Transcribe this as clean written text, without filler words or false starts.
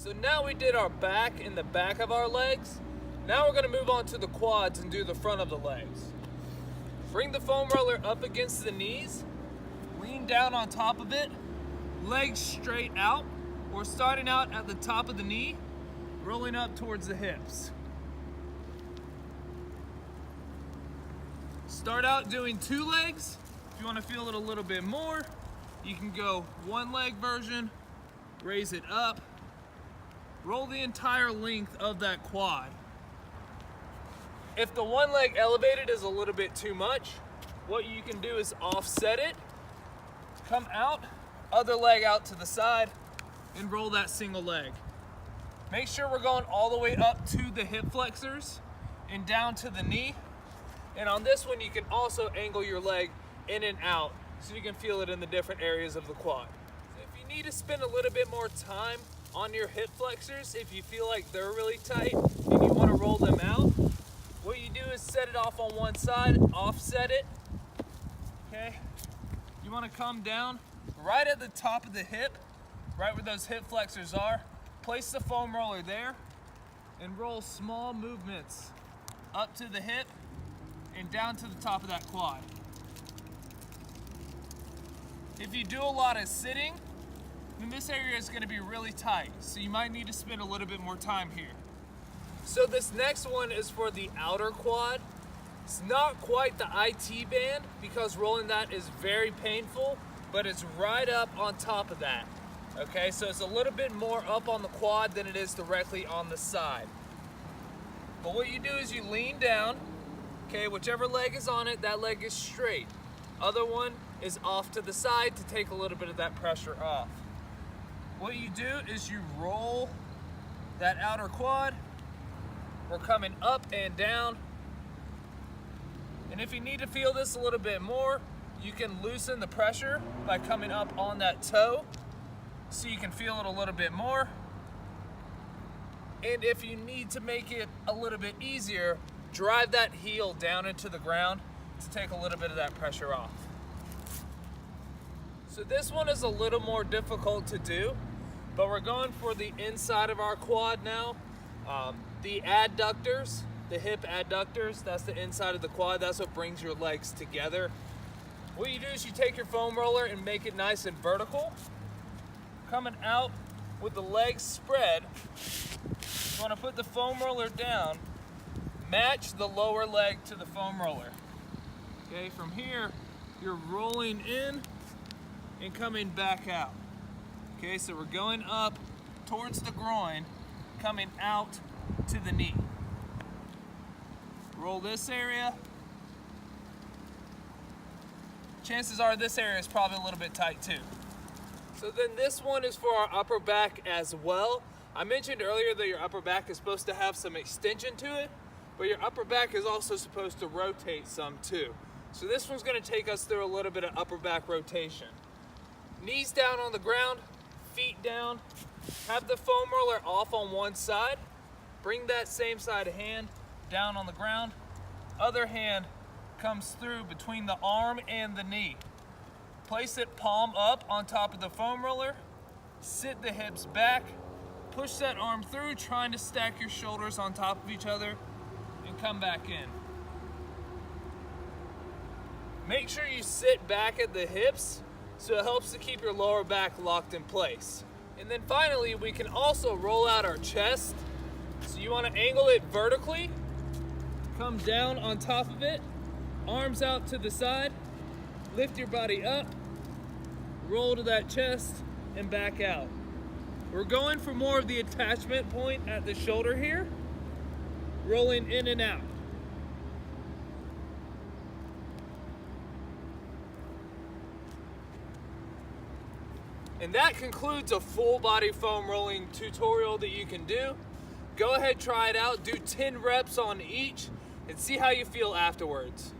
So now we did our back and the back of our legs. Now we're gonna move on to the quads and do the front of the legs. Bring the foam roller up against the knees, lean down on top of it, legs straight out. We're starting out at the top of the knee, rolling up towards the hips. Start out doing 2 legs. If you want to feel it a little bit more, you can go 1 leg version, raise it up, roll the entire length of that quad. If the 1 leg elevated is a little bit too much, what you can do is offset it, come out, other leg out to the side, and roll that single leg. Make sure we're going all the way up to the hip flexors and down to the knee. And on this one, you can also angle your leg in and out so you can feel it in the different areas of the quad. So if you need to spend a little bit more time on your hip flexors, if you feel like they're really tight and you want to roll them out, what you do is set it off on one side, offset it, okay? You want to come down right at the top of the hip, right where those hip flexors are. Place the foam roller there and roll small movements up to the hip and down to the top of that quad. If you do a lot of sitting, then this area is going to be really tight, so you might need to spend a little bit more time here. So this next one is for the outer quad. It's not quite the IT band because rolling that is very painful, but it's right up on top of that. Okay, so it's a little bit more up on the quad than it is directly on the side. But what you do is you lean down. Okay, whichever leg is on it, that leg is straight. Other one is off to the side to take a little bit of that pressure off. What you do is you roll that outer quad. We're coming up and down. And if you need to feel this a little bit more, you can loosen the pressure by coming up on that toe so you can feel it a little bit more. And if you need to make it a little bit easier, drive that heel down into the ground to take a little bit of that pressure off. So this one is a little more difficult to do, but we're going for the inside of our quad now. The adductors, the hip adductors, that's the inside of the quad. That's what brings your legs together. What you do is you take your foam roller and make it nice and vertical. Coming out with the legs spread, you want to put the foam roller down, match the lower leg to the foam roller. Okay, from here, you're rolling in and coming back out. Okay, so we're going up towards the groin, coming out to the knee. Roll this area. Chances are this area is probably a little bit tight too. So then this one is for our upper back as well. I mentioned earlier that your upper back is supposed to have some extension to it, but your upper back is also supposed to rotate some too. So this one's gonna take us through a little bit of upper back rotation. Knees down on the ground, feet down. Have the foam roller off on one side. Bring that same side of hand down on the ground. Other hand comes through between the arm and the knee. Place it palm up on top of the foam roller. Sit the hips back. Push that arm through, trying to stack your shoulders on top of each other and come back in. Make sure you sit back at the hips so it helps to keep your lower back locked in place. And then finally, we can also roll out our chest. So you want to angle it vertically, come down on top of it, arms out to the side, lift your body up, roll to that chest, and back out. We're going for more of the attachment point at the shoulder here, rolling in and out. And that concludes a full body foam rolling tutorial that you can do. Go ahead, try it out, do 10 reps on each, and see how you feel afterwards.